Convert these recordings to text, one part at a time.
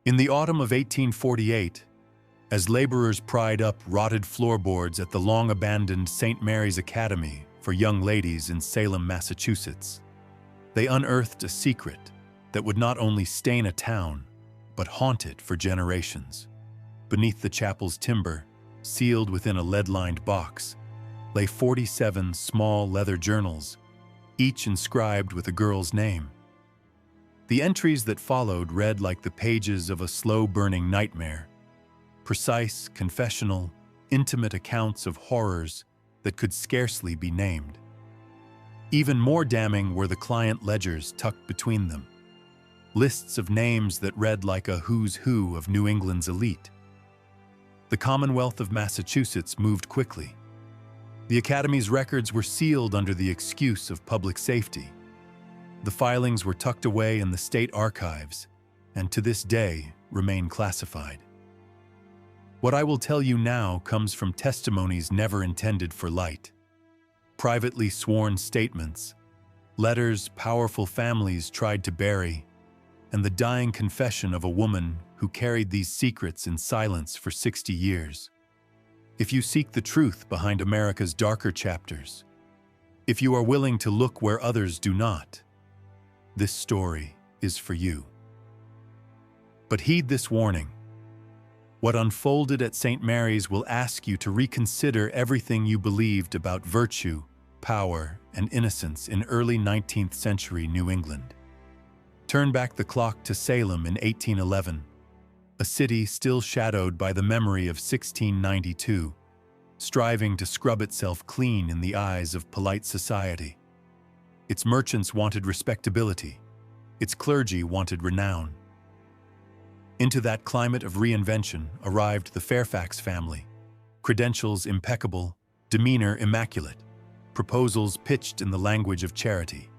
In the autumn of 1848, as laborers pried up rotted floorboards at the long-abandoned St. Mary's Academy for young ladies in Salem, Massachusetts, they unearthed a secret that would not only stain a town, but haunt it for generations. Beneath the chapel's timber, sealed within a lead-lined box, lay 47 small leather journals, each inscribed with a girl's name. The entries that followed read like the pages of a slow-burning nightmare, precise, confessional, intimate accounts of horrors that could scarcely be named. Even more damning were the client ledgers tucked between them, lists of names that read like a who's who of New England's elite. The Commonwealth of Massachusetts moved quickly. The Academy's records were sealed under the excuse of public safety. The filings were tucked away in the state archives, and to this day remain classified. What I will tell you now comes from testimonies never intended for light. Privately sworn statements, letters powerful families tried to bury, and the dying confession of a woman who carried these secrets in silence for 60 years. If you seek the truth behind America's darker chapters, if you are willing to look where others do not, this story is for you. But heed this warning. What unfolded at St. Mary's will ask you to reconsider everything you believed about virtue, power, and innocence in early 19th century New England. Turn back the clock to Salem in 1811, a city still shadowed by the memory of 1692, striving to scrub itself clean in the eyes of polite society. Its merchants wanted respectability. Its clergy wanted renown. Into that climate of reinvention arrived the Fairfax family, credentials impeccable, demeanor immaculate, proposals pitched in the language of charity.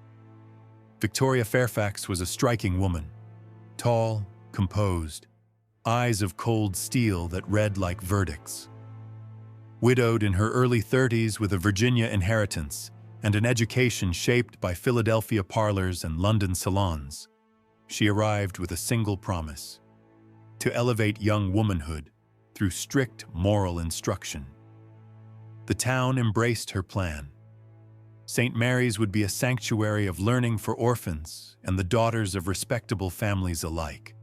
Victoria Fairfax was a striking woman, tall, composed, eyes of cold steel that read like verdicts. Widowed in her early 30s with a Virginia inheritance and an education shaped by Philadelphia parlors and London salons, she arrived with a single promise: to elevate young womanhood through strict moral instruction. The town embraced her plan. St. Mary's would be a sanctuary of learning for orphans and the daughters of respectable families alike.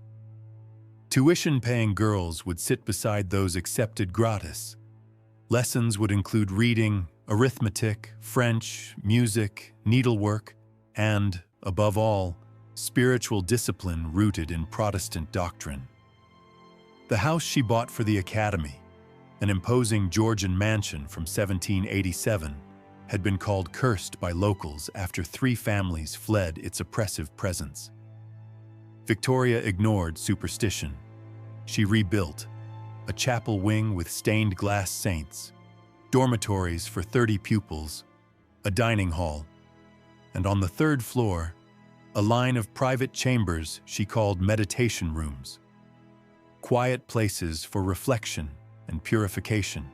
Tuition-paying girls would sit beside those accepted gratis. Lessons would include reading, arithmetic, French, music, needlework, and, above all, spiritual discipline rooted in Protestant doctrine. The house she bought for the Academy, an imposing Georgian mansion from 1787, had been called cursed by locals after 3 families fled its oppressive presence. Victoria ignored superstition. She rebuilt a chapel wing with stained glass saints, dormitories for 30 pupils, a dining hall, and on the 3rd floor, a line of private chambers she called meditation rooms, quiet places for reflection and purification.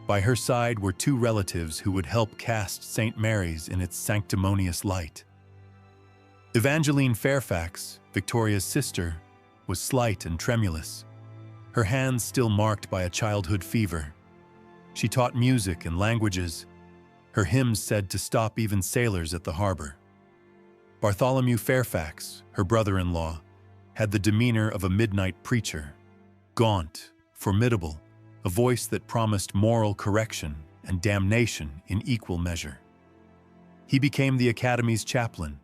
By her side were 2 relatives who would help cast St. Mary's in its sanctimonious light. Evangeline Fairfax, Victoria's sister, was slight and tremulous, her hands still marked by a childhood fever. She taught music and languages, her hymns said to stop even sailors at the harbor. Bartholomew Fairfax, her brother-in-law, had the demeanor of a midnight preacher, gaunt, formidable, a voice that promised moral correction and damnation in equal measure. He became the Academy's chaplain,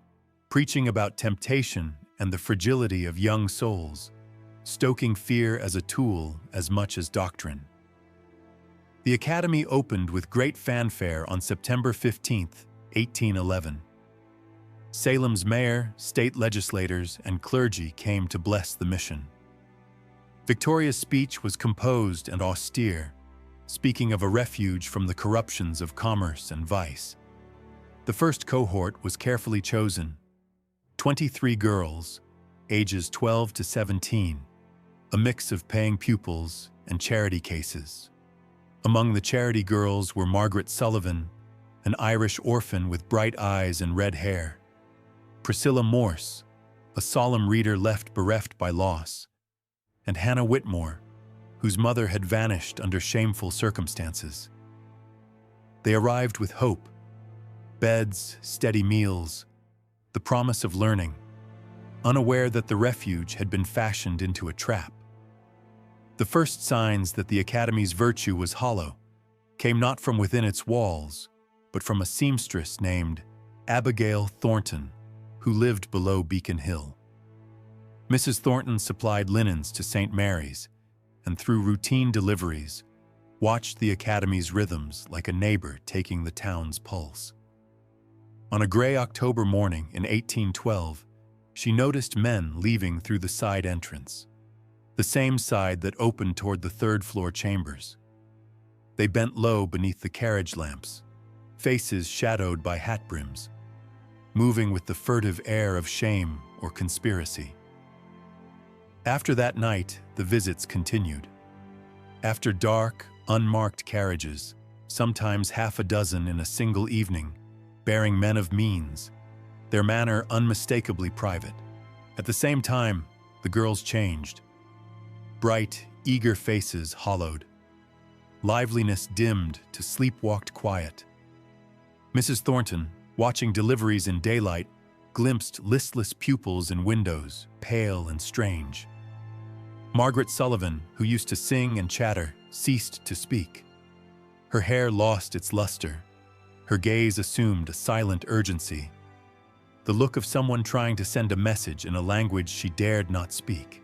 preaching about temptation and the fragility of young souls, stoking fear as a tool as much as doctrine. The Academy opened with great fanfare on September 15, 1811. Salem's mayor, state legislators, and clergy came to bless the mission. Victoria's speech was composed and austere, speaking of a refuge from the corruptions of commerce and vice. The first cohort was carefully chosen: 23 girls, ages 12 to 17, a mix of paying pupils and charity cases. Among the charity girls were Margaret Sullivan, an Irish orphan with bright eyes and red hair; Priscilla Morse, a solemn reader left bereft by loss, and Hannah Whitmore, whose mother had vanished under shameful circumstances. They arrived with hope, beds, steady meals, the promise of learning, unaware that the refuge had been fashioned into a trap. The first signs that the academy's virtue was hollow came not from within its walls, but from a seamstress named Abigail Thornton, who lived below Beacon Hill. Mrs. Thornton supplied linens to St. Mary's, and through routine deliveries, watched the academy's rhythms like a neighbor taking the town's pulse. On a gray October morning in 1812, she noticed men leaving through the side entrance, the same side that opened toward the third-floor chambers. They bent low beneath the carriage lamps, faces shadowed by hat brims, moving with the furtive air of shame or conspiracy. After that night, the visits continued. After dark, unmarked carriages, sometimes half a dozen in a single evening, bearing men of means, their manner unmistakably private. At the same time, the girls changed. Bright, eager faces hollowed. Liveliness dimmed to sleep-walked quiet. Mrs. Thornton, watching deliveries in daylight, glimpsed listless pupils in windows, pale and strange. Margaret Sullivan, who used to sing and chatter, ceased to speak. Her hair lost its luster. Her gaze assumed a silent urgency, the look of someone trying to send a message in a language she dared not speak.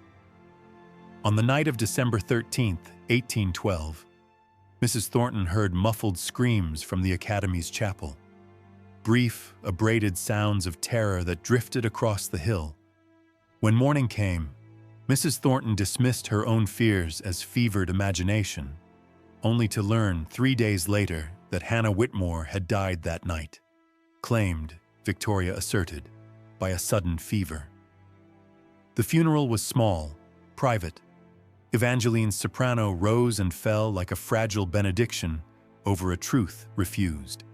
On the night of December 13th, 1812, Mrs. Thornton heard muffled screams from the Academy's chapel, brief, abraded sounds of terror that drifted across the hill. When morning came, Mrs. Thornton dismissed her own fears as fevered imagination, only to learn 3 days later that Hannah Whitmore had died that night, claimed, Victoria asserted, by a sudden fever. The funeral was small, private. Evangeline's soprano rose and fell like a fragile benediction over a truth refused.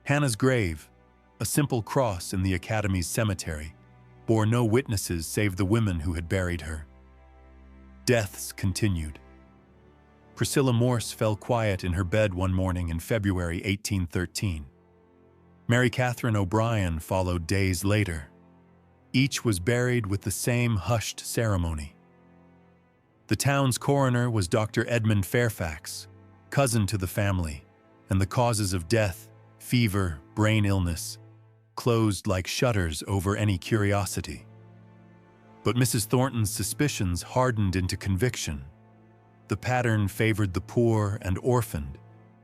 Hannah's grave, a simple cross in the Academy's cemetery, bore no witnesses save the women who had buried her. Deaths continued. Priscilla Morse fell quiet in her bed one morning in February 1813. Mary Catherine O'Brien followed days later. Each was buried with the same hushed ceremony. The town's coroner was Dr. Edmund Fairfax, cousin to the family, and the causes of death, fever, brain illness, closed like shutters over any curiosity. But Mrs. Thornton's suspicions hardened into conviction. The pattern favored the poor and orphaned,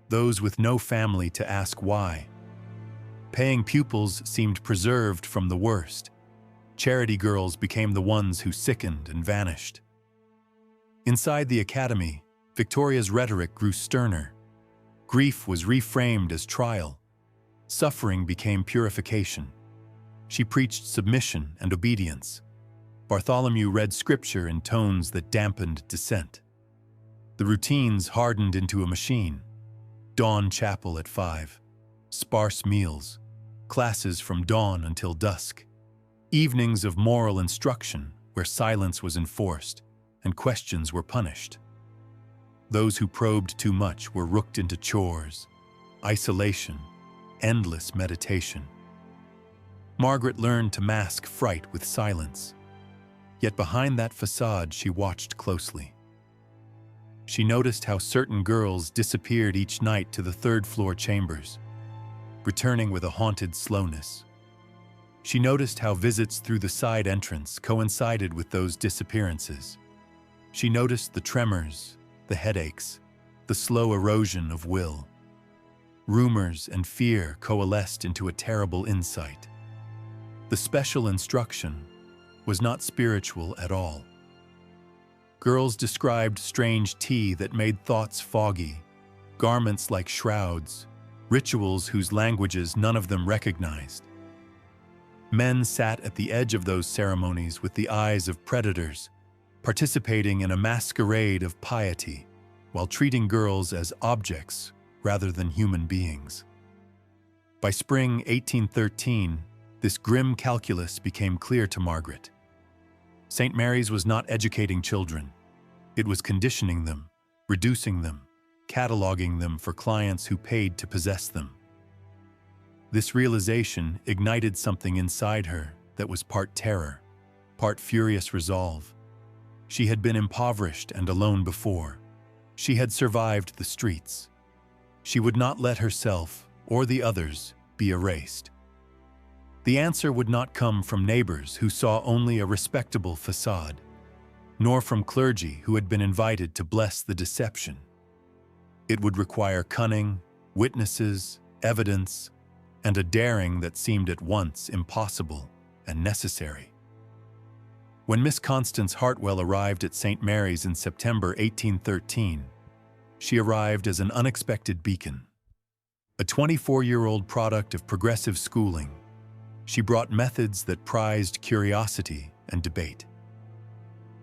those with no family to ask why. Paying pupils seemed preserved from the worst. Charity girls became the ones who sickened and vanished. Inside the academy, Victoria's rhetoric grew sterner. Grief was reframed as trial. Suffering became purification. She preached submission and obedience. Bartholomew read scripture in tones that dampened dissent. The routines hardened into a machine. Dawn chapel at 5, sparse meals, classes from dawn until dusk, evenings of moral instruction where silence was enforced and questions were punished. Those who probed too much were rooked into chores, isolation, endless meditation. Margaret learned to mask fright with silence. Yet behind that facade she watched closely. She noticed how certain girls disappeared each night to the third-floor chambers, returning with a haunted slowness. She noticed how visits through the side entrance coincided with those disappearances. She noticed the tremors, the headaches, the slow erosion of will. Rumors and fear coalesced into a terrible insight. The special instruction was not spiritual at all. Girls described strange tea that made thoughts foggy, garments like shrouds, rituals whose languages none of them recognized. Men sat at the edge of those ceremonies with the eyes of predators, participating in a masquerade of piety, while treating girls as objects rather than human beings. By spring 1813, This grim calculus became clear to Margaret. St. Mary's was not educating children. It was conditioning them, reducing them, cataloging them for clients who paid to possess them. This realization ignited something inside her that was part terror, part furious resolve. She had been impoverished and alone before. She had survived the streets. She would not let herself or the others be erased. The answer would not come from neighbors who saw only a respectable facade, nor from clergy who had been invited to bless the deception. It would require cunning, witnesses, evidence, and a daring that seemed at once impossible and necessary. When Miss Constance Hartwell arrived at St. Mary's in September 1813, she arrived as an unexpected beacon. A 24-year-old product of progressive schooling, she brought methods that prized curiosity and debate.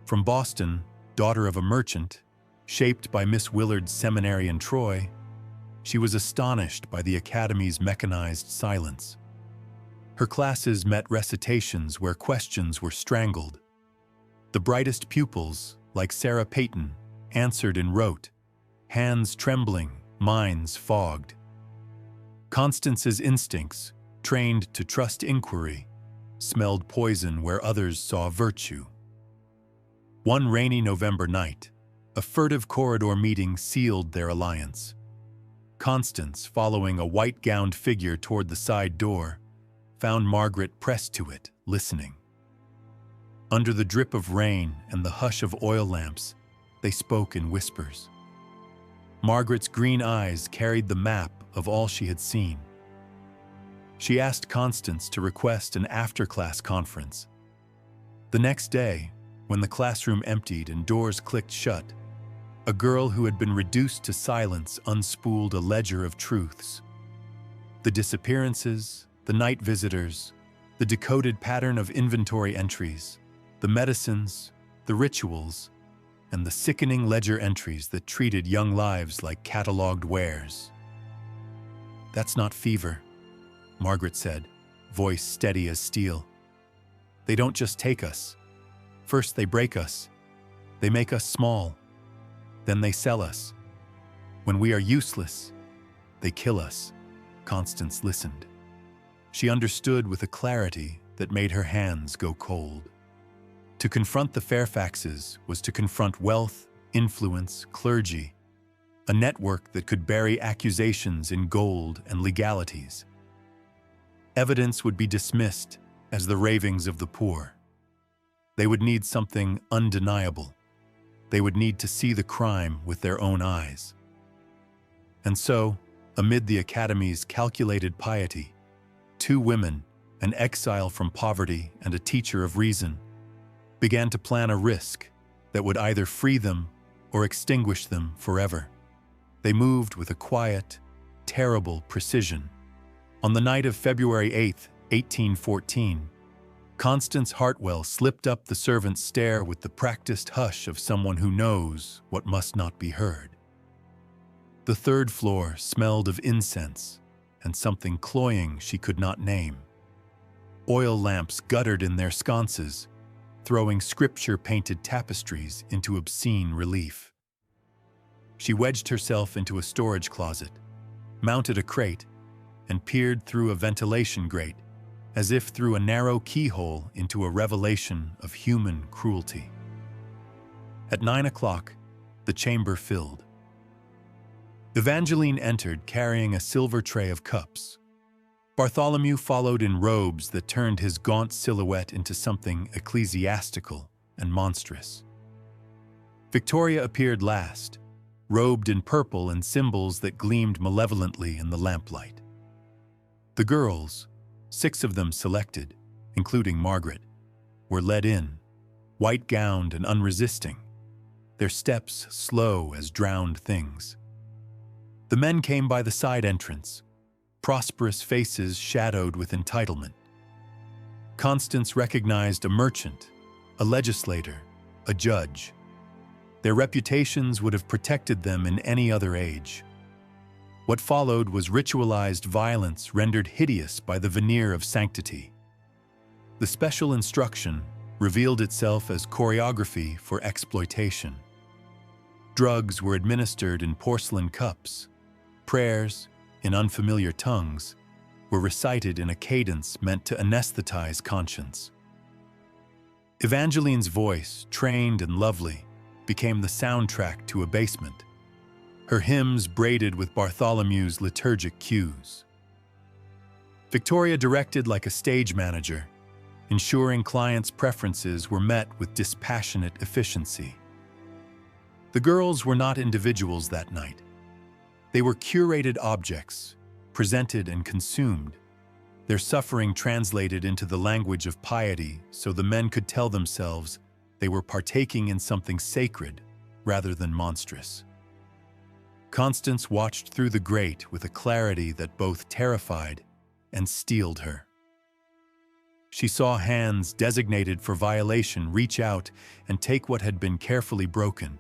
From Boston, daughter of a merchant, shaped by Miss Willard's seminary in Troy, she was astonished by the Academy's mechanized silence. Her classes met recitations where questions were strangled. The brightest pupils, like Sarah Peyton, answered in rote, hands trembling, minds fogged. Constance's instincts, trained to trust inquiry, smelled poison where others saw virtue. One rainy November night, a furtive corridor meeting sealed their alliance. Constance, following a white-gowned figure toward the side door, found Margaret pressed to it, listening. Under the drip of rain and the hush of oil lamps, they spoke in whispers. Margaret's green eyes carried the map of all she had seen. She asked Constance to request an after-class conference. The next day, when the classroom emptied and doors clicked shut, a girl who had been reduced to silence unspooled a ledger of truths. The disappearances, the night visitors, the decoded pattern of inventory entries, the medicines, the rituals, and the sickening ledger entries that treated young lives like catalogued wares. "That's not fever," Margaret said, voice steady as steel. "They don't just take us. First they break us. They make us small. Then they sell us. When we are useless, they kill us." Constance listened. She understood with a clarity that made her hands go cold. To confront the Fairfaxes was to confront wealth, influence, clergy, a network that could bury accusations in gold and legalities. Evidence would be dismissed as the ravings of the poor. They would need something undeniable. They would need to see the crime with their own eyes. And so, amid the Academy's calculated piety, two women, an exile from poverty and a teacher of reason, began to plan a risk that would either free them or extinguish them forever. They moved with a quiet, terrible precision. On the night of February 8, 1814, Constance Hartwell slipped up the servant's stair with the practiced hush of someone who knows what must not be heard. The third floor smelled of incense and something cloying she could not name. Oil lamps guttered in their sconces, throwing scripture-painted tapestries into obscene relief. She wedged herself into a storage closet, mounted a crate, and peered through a ventilation grate, as if through a narrow keyhole into a revelation of human cruelty. At 9 o'clock, the chamber filled. Evangeline entered carrying a silver tray of cups. Bartholomew followed in robes that turned his gaunt silhouette into something ecclesiastical and monstrous. Victoria appeared last, robed in purple and symbols that gleamed malevolently in the lamplight. The girls, 6 of them selected, including Margaret, were led in, white-gowned and unresisting, their steps slow as drowned things. The men came by the side entrance, prosperous faces shadowed with entitlement. Constance recognized a merchant, a legislator, a judge. Their reputations would have protected them in any other age. What followed was ritualized violence rendered hideous by the veneer of sanctity. The special instruction revealed itself as choreography for exploitation. Drugs were administered in porcelain cups. Prayers, in unfamiliar tongues, were recited in a cadence meant to anesthetize conscience. Evangeline's voice, trained and lovely, became the soundtrack to abasement, her hymns braided with Bartholomew's liturgic cues. Victoria directed like a stage manager, ensuring clients' preferences were met with dispassionate efficiency. The girls were not individuals that night. They were curated objects, presented and consumed, their suffering translated into the language of piety so the men could tell themselves they were partaking in something sacred rather than monstrous. Constance watched through the grate with a clarity that both terrified and steeled her. She saw hands designated for violation reach out and take what had been carefully broken.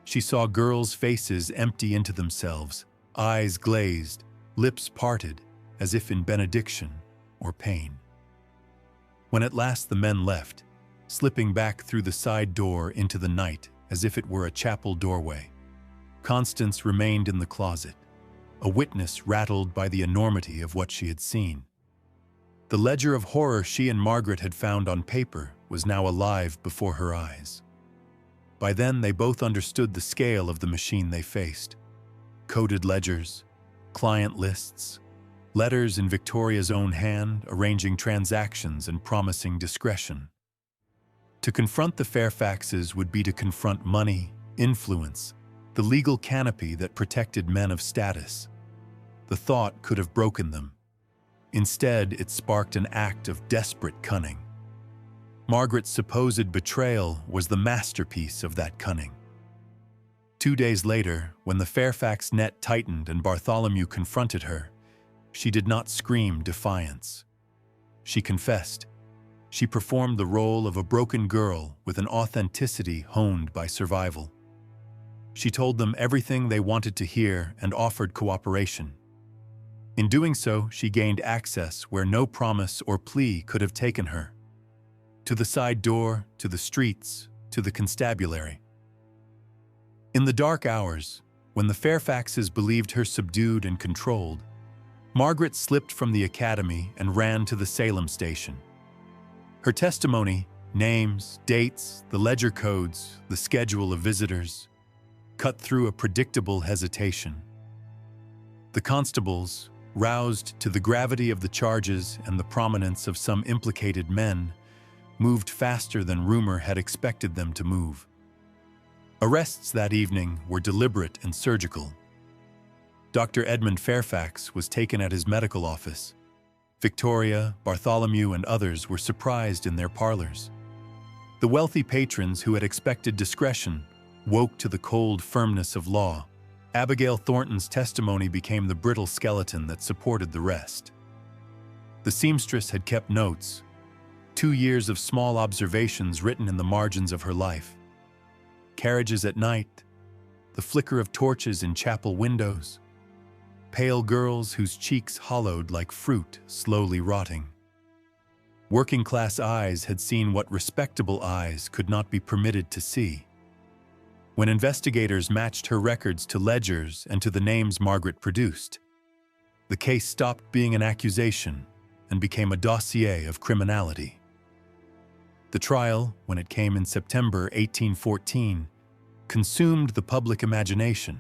She saw girls' faces empty into themselves, eyes glazed, lips parted, as if in benediction or pain. When at last the men left, slipping back through the side door into the night as if it were a chapel doorway, Constance remained in the closet, a witness rattled by the enormity of what she had seen. The ledger of horror she and Margaret had found on paper was now alive before her eyes. By then, they both understood the scale of the machine they faced. Coded ledgers, client lists, letters in Victoria's own hand arranging transactions and promising discretion. To confront the Fairfaxes would be to confront money, influence, the legal canopy that protected men of status. The thought could have broken them. Instead, it sparked an act of desperate cunning. Margaret's supposed betrayal was the masterpiece of that cunning. 2 days later, when the Fairfax net tightened and Bartholomew confronted her, she did not scream defiance. She confessed. She performed the role of a broken girl with an authenticity honed by survival. She told them everything they wanted to hear and offered cooperation. In doing so, she gained access where no promise or plea could have taken her. To the side door, to the streets, to the constabulary. In the dark hours, when the Fairfaxes believed her subdued and controlled, Margaret slipped from the academy and ran to the Salem station. Her testimony, names, dates, the ledger codes, the schedule of visitors, cut through a predictable hesitation. The constables, roused to the gravity of the charges and the prominence of some implicated men, moved faster than rumor had expected them to move. Arrests that evening were deliberate and surgical. Dr. Edmund Fairfax was taken at his medical office. Victoria, Bartholomew, and others were surprised in their parlors. The wealthy patrons who had expected discretion woke to the cold firmness of law. Abigail Thornton's testimony became the brittle skeleton that supported the rest. The seamstress had kept notes, 2 years of small observations written in the margins of her life. Carriages at night, the flicker of torches in chapel windows, pale girls whose cheeks hollowed like fruit slowly rotting. Working-class eyes had seen what respectable eyes could not be permitted to see. When investigators matched her records to ledgers and to the names Margaret produced, the case stopped being an accusation and became a dossier of criminality. The trial, when it came in September 1814, consumed the public imagination.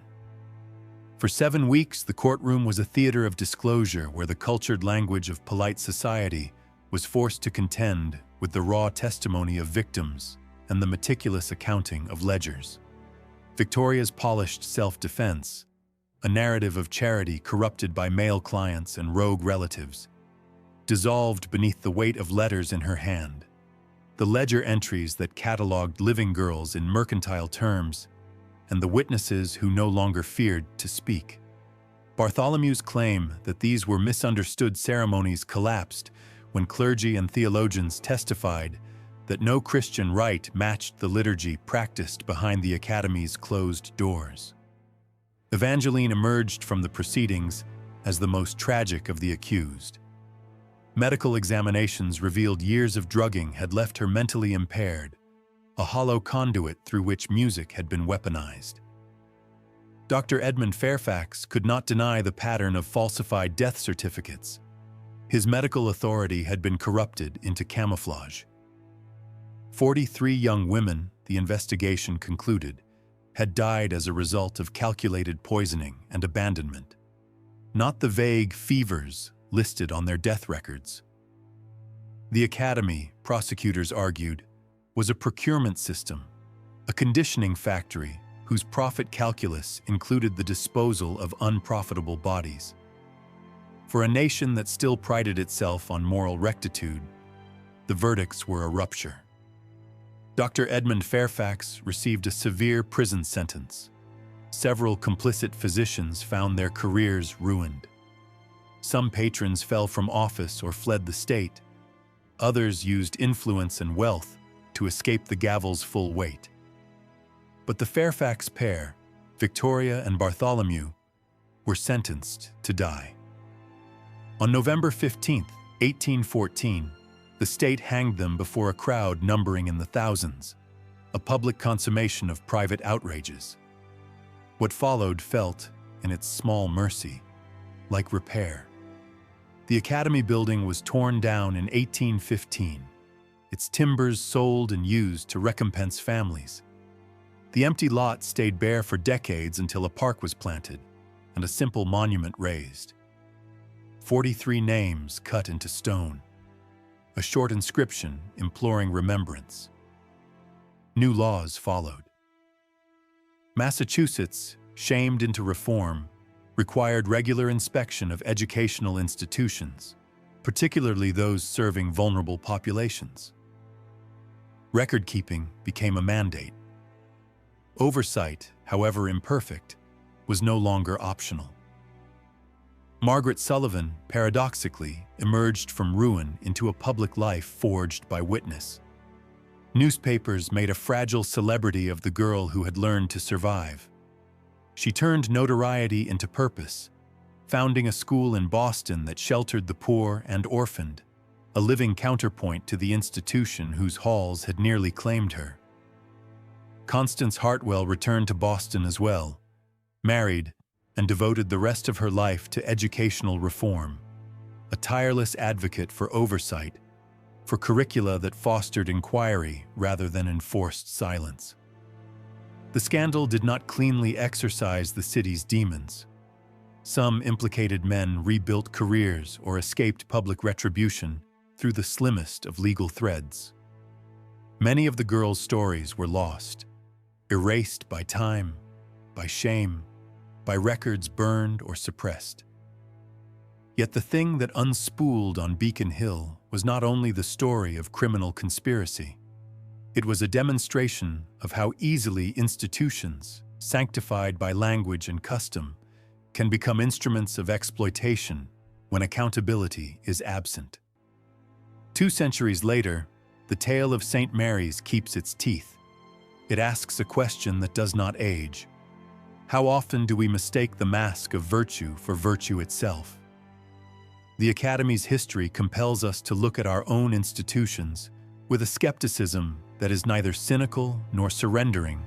For 7 weeks, the courtroom was a theater of disclosure where the cultured language of polite society was forced to contend with the raw testimony of victims and the meticulous accounting of ledgers. Victoria's polished self-defense, a narrative of charity corrupted by male clients and rogue relatives, dissolved beneath the weight of letters in her hand. The ledger entries that catalogued living girls in mercantile terms, and the witnesses who no longer feared to speak. Bartholomew's claim that these were misunderstood ceremonies collapsed when clergy and theologians testified that no Christian rite matched the liturgy practiced behind the academy's closed doors. Evangeline emerged from the proceedings as the most tragic of the accused. Medical examinations revealed years of drugging had left her mentally impaired, a hollow conduit through which music had been weaponized. Dr. Edmund Fairfax could not deny the pattern of falsified death certificates. His medical authority had been corrupted into camouflage. 43 young women, the investigation concluded, had died as a result of calculated poisoning and abandonment, not the vague fevers listed on their death records. The academy, prosecutors argued, was a procurement system, a conditioning factory whose profit calculus included the disposal of unprofitable bodies. For a nation that still prided itself on moral rectitude, the verdicts were a rupture. Dr. Edmund Fairfax received a severe prison sentence. Several complicit physicians found their careers ruined. Some patrons fell from office or fled the state. Others used influence and wealth to escape the gavel's full weight. But the Fairfax pair, Victoria and Bartholomew, were sentenced to die. On November 15, 1814, the state hanged them before a crowd numbering in the thousands, a public consummation of private outrages. What followed felt, in its small mercy, like repair. The Academy building was torn down in 1815, its timbers sold and used to recompense families. The empty lot stayed bare for decades until a park was planted and a simple monument raised. 43 names cut into stone, a short inscription imploring remembrance. New laws followed. Massachusetts, shamed into reform, required regular inspection of educational institutions, particularly those serving vulnerable populations. Record-keeping became a mandate. Oversight, however imperfect, was no longer optional. Margaret Sullivan, paradoxically, emerged from ruin into a public life forged by witness. Newspapers made a fragile celebrity of the girl who had learned to survive. She turned notoriety into purpose, founding a school in Boston that sheltered the poor and orphaned, a living counterpoint to the institution whose halls had nearly claimed her. Constance Hartwell returned to Boston as well, married, and devoted the rest of her life to educational reform, a tireless advocate for oversight, for curricula that fostered inquiry rather than enforced silence. The scandal did not cleanly exorcise the city's demons. Some implicated men rebuilt careers or escaped public retribution through the slimmest of legal threads. Many of the girls' stories were lost, erased by time, by shame, by records burned or suppressed. Yet the thing that unspooled on Beacon Hill was not only the story of criminal conspiracy. It was a demonstration of how easily institutions, sanctified by language and custom, can become instruments of exploitation when accountability is absent. 2 centuries later, the tale of St. Mary's keeps its teeth. It asks a question that does not age. How often do we mistake the mask of virtue for virtue itself? The Academy's history compels us to look at our own institutions with a skepticism that is neither cynical nor surrendering,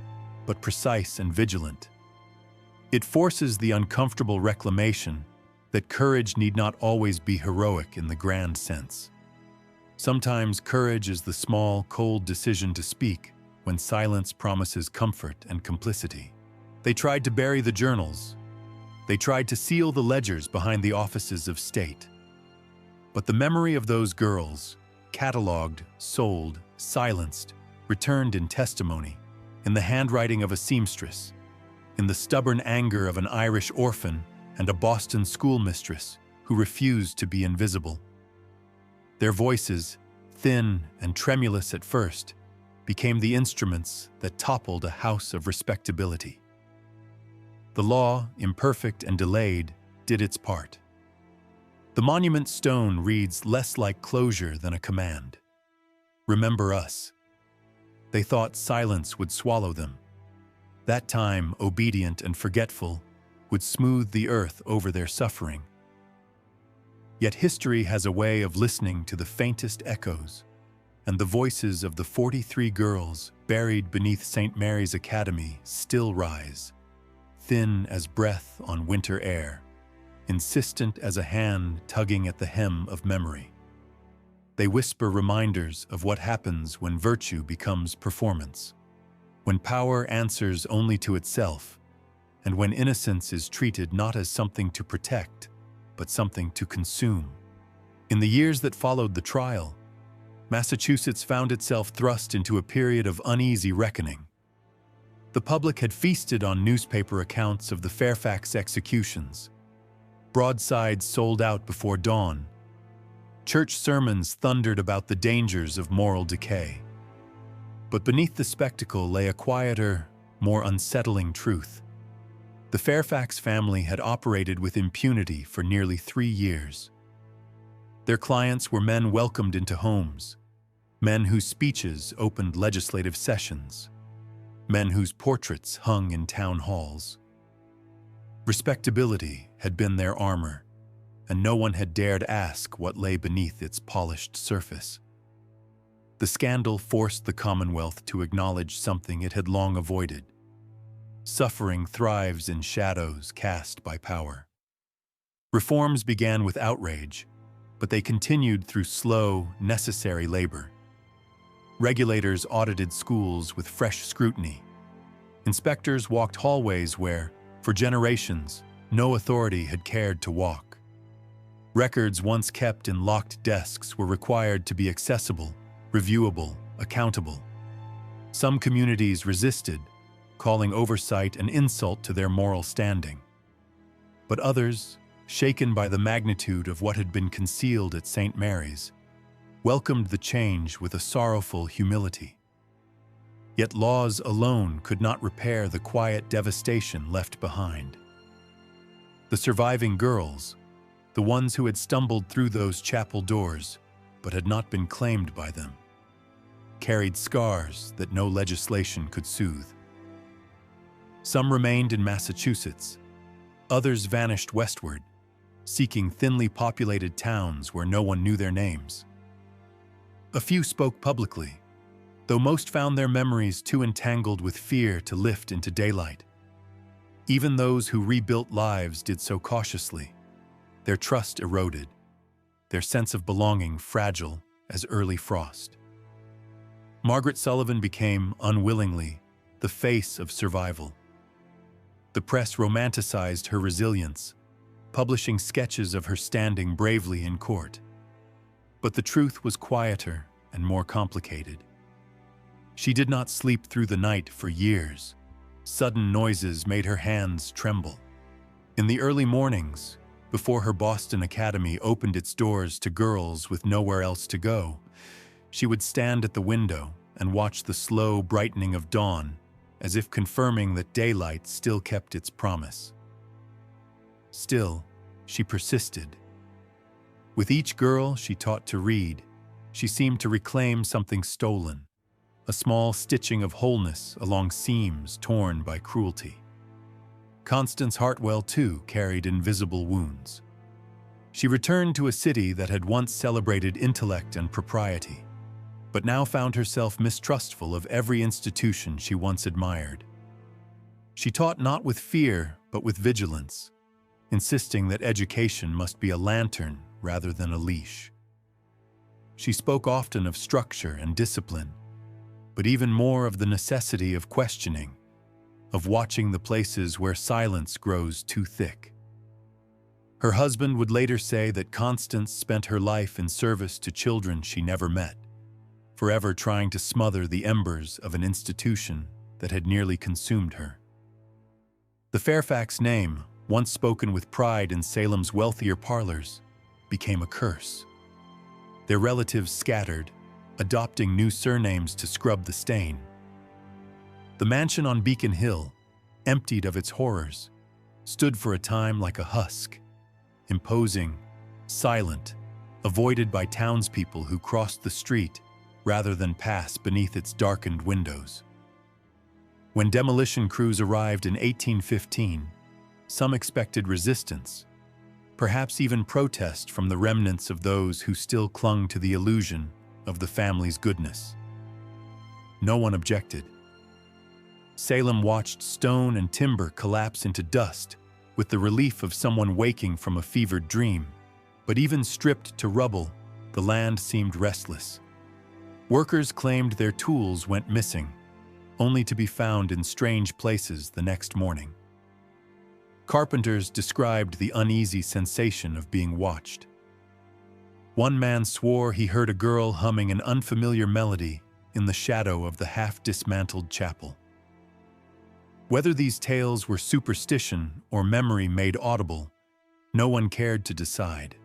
but precise and vigilant. It forces the uncomfortable reclamation that courage need not always be heroic in the grand sense. Sometimes courage is the small, cold decision to speak when silence promises comfort and complicity. They tried to bury the journals. They tried to seal the ledgers behind the offices of state. But the memory of those girls, catalogued, sold, silenced, returned in testimony, in the handwriting of a seamstress, in the stubborn anger of an Irish orphan and a Boston schoolmistress who refused to be invisible. Their voices, thin and tremulous at first, became the instruments that toppled a house of respectability. The law, imperfect and delayed, did its part. The monument stone reads less like closure than a command. Remember us. They thought silence would swallow them. That time, obedient and forgetful, would smooth the earth over their suffering. Yet history has a way of listening to the faintest echoes, and the voices of the 43 girls buried beneath St. Mary's Academy still rise, thin as breath on winter air, insistent as a hand tugging at the hem of memory. They whisper reminders of what happens when virtue becomes performance, when power answers only to itself, and when innocence is treated not as something to protect, but something to consume. In the years that followed the trial, Massachusetts found itself thrust into a period of uneasy reckoning. The public had feasted on newspaper accounts of the Fairfax executions. Broadsides sold out before dawn. Church sermons thundered about the dangers of moral decay. But beneath the spectacle lay a quieter, more unsettling truth. The Fairfax family had operated with impunity for nearly 3 years. Their clients were men welcomed into homes, men whose speeches opened legislative sessions, men whose portraits hung in town halls. Respectability had been their armor, and no one had dared ask what lay beneath its polished surface. The scandal forced the Commonwealth to acknowledge something it had long avoided. Suffering thrives in shadows cast by power. Reforms began with outrage, but they continued through slow, necessary labor. Regulators audited schools with fresh scrutiny. Inspectors walked hallways where, for generations, no authority had cared to walk. Records once kept in locked desks were required to be accessible, reviewable, accountable. Some communities resisted, calling oversight an insult to their moral standing. But others, shaken by the magnitude of what had been concealed at St. Mary's, welcomed the change with a sorrowful humility. Yet laws alone could not repair the quiet devastation left behind. The surviving girls, the ones who had stumbled through those chapel doors but had not been claimed by them, carried scars that no legislation could soothe. Some remained in Massachusetts, others vanished westward, seeking thinly populated towns where no one knew their names. A few spoke publicly, though most found their memories too entangled with fear to lift into daylight. Even those who rebuilt lives did so cautiously, their trust eroded, their sense of belonging fragile as early frost. Margaret Sullivan became, unwillingly, the face of survival. The press romanticized her resilience, publishing sketches of her standing bravely in court. But the truth was quieter and more complicated. She did not sleep through the night for years. Sudden noises made her hands tremble. In the early mornings, before her Boston Academy opened its doors to girls with nowhere else to go, she would stand at the window and watch the slow brightening of dawn, as if confirming that daylight still kept its promise. Still, she persisted. With each girl she taught to read, she seemed to reclaim something stolen, a small stitching of wholeness along seams torn by cruelty. Constance Hartwell, too, carried invisible wounds. She returned to a city that had once celebrated intellect and propriety, but now found herself mistrustful of every institution she once admired. She taught not with fear, but with vigilance, insisting that education must be a lantern rather than a leash. She spoke often of structure and discipline, but even more of the necessity of questioning, of watching the places where silence grows too thick. Her husband would later say that Constance spent her life in service to children she never met, forever trying to smother the embers of an institution that had nearly consumed her. The Fairfax name, once spoken with pride in Salem's wealthier parlors, became a curse. Their relatives scattered, adopting new surnames to scrub the stain. The mansion on Beacon Hill, emptied of its horrors, stood for a time like a husk, imposing, silent, avoided by townspeople who crossed the street rather than pass beneath its darkened windows. When demolition crews arrived in 1815, some expected resistance, perhaps even protest from the remnants of those who still clung to the illusion of the family's goodness. No one objected. Salem watched stone and timber collapse into dust with the relief of someone waking from a fevered dream. But even stripped to rubble, the land seemed restless. Workers claimed their tools went missing, only to be found in strange places the next morning. Carpenters described the uneasy sensation of being watched. One man swore he heard a girl humming an unfamiliar melody in the shadow of the half-dismantled chapel. Whether these tales were superstition or memory made audible, no one cared to decide.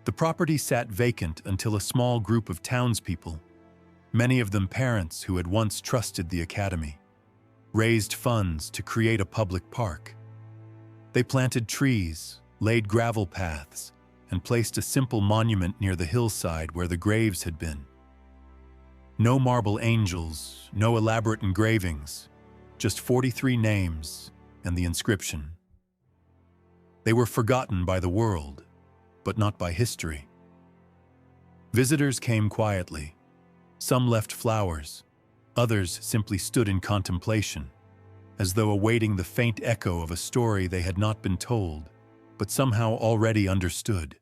The property sat vacant until a small group of townspeople, many of them parents who had once trusted the academy, raised funds to create a public park. They planted trees, laid gravel paths, and placed a simple monument near the hillside where the graves had been. No marble angels, no elaborate engravings, just 43 names and the inscription. They were forgotten by the world, but not by history. Visitors came quietly. Some left flowers, others simply stood in contemplation, as though awaiting the faint echo of a story they had not been told, but somehow already understood.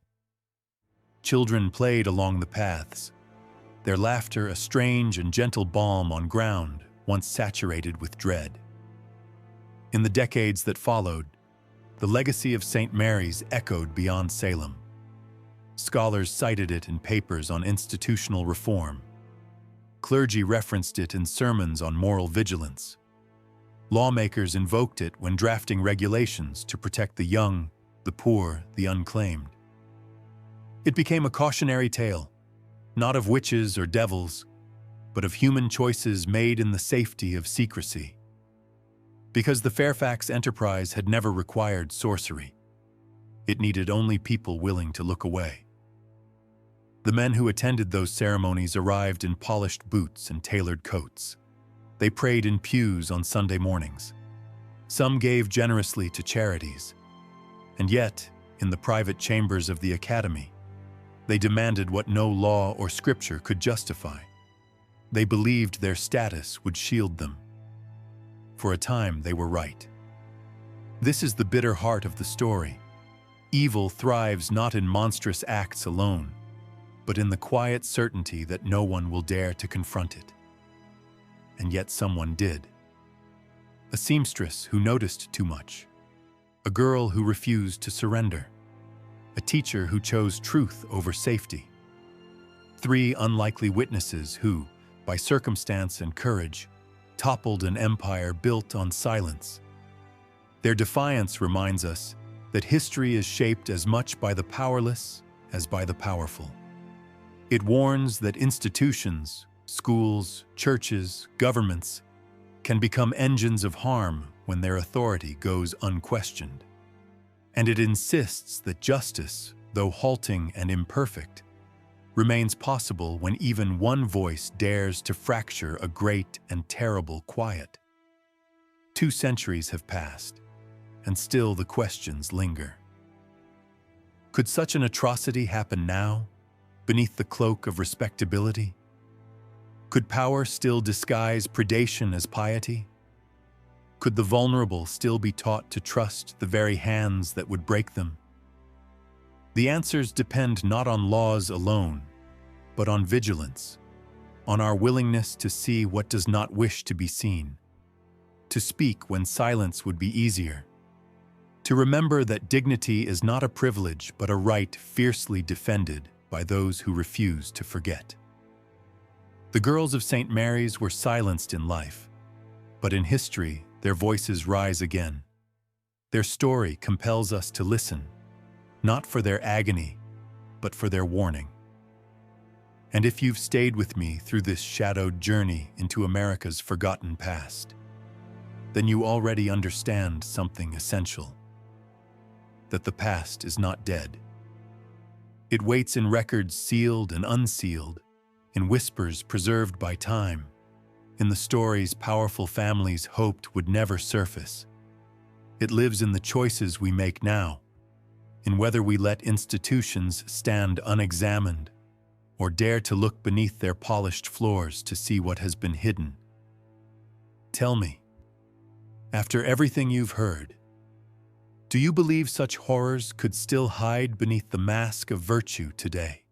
Children played along the paths, their laughter a strange and gentle balm on ground once saturated with dread. In the decades that followed, the legacy of St. Mary's echoed beyond Salem. Scholars cited it in papers on institutional reform. Clergy referenced it in sermons on moral vigilance. Lawmakers invoked it when drafting regulations to protect the young, the poor, the unclaimed. It became a cautionary tale, not of witches or devils, but of human choices made in the safety of secrecy. Because the Fairfax enterprise had never required sorcery, it needed only people willing to look away. The men who attended those ceremonies arrived in polished boots and tailored coats. They prayed in pews on Sunday mornings. Some gave generously to charities. And yet, in the private chambers of the academy, they demanded what no law or scripture could justify. They believed their status would shield them. For a time, they were right. This is the bitter heart of the story. Evil thrives not in monstrous acts alone, but in the quiet certainty that no one will dare to confront it. And yet someone did. A seamstress who noticed too much. A girl who refused to surrender. A teacher who chose truth over safety. 3 unlikely witnesses who, by circumstance and courage, toppled an empire built on silence. Their defiance reminds us that history is shaped as much by the powerless as by the powerful. It warns that institutions, schools, churches, governments can become engines of harm when their authority goes unquestioned. And it insists that justice, though halting and imperfect, remains possible when even one voice dares to fracture a great and terrible quiet. 2 centuries have passed, and still the questions linger. Could such an atrocity happen now, beneath the cloak of respectability? Could power still disguise predation as piety? Could the vulnerable still be taught to trust the very hands that would break them? The answers depend not on laws alone, but on vigilance, on our willingness to see what does not wish to be seen, to speak when silence would be easier, to remember that dignity is not a privilege but a right fiercely defended by those who refuse to forget. The girls of St. Mary's were silenced in life, but in history their voices rise again. Their story compels us to listen, not for their agony, but for their warning. And if you've stayed with me through this shadowed journey into America's forgotten past, then you already understand something essential: that the past is not dead. It waits in records sealed and unsealed, in whispers preserved by time, in the stories powerful families hoped would never surface. It lives in the choices we make now, in whether we let institutions stand unexamined or dare to look beneath their polished floors to see what has been hidden. Tell me, after everything you've heard, do you believe such horrors could still hide beneath the mask of virtue today?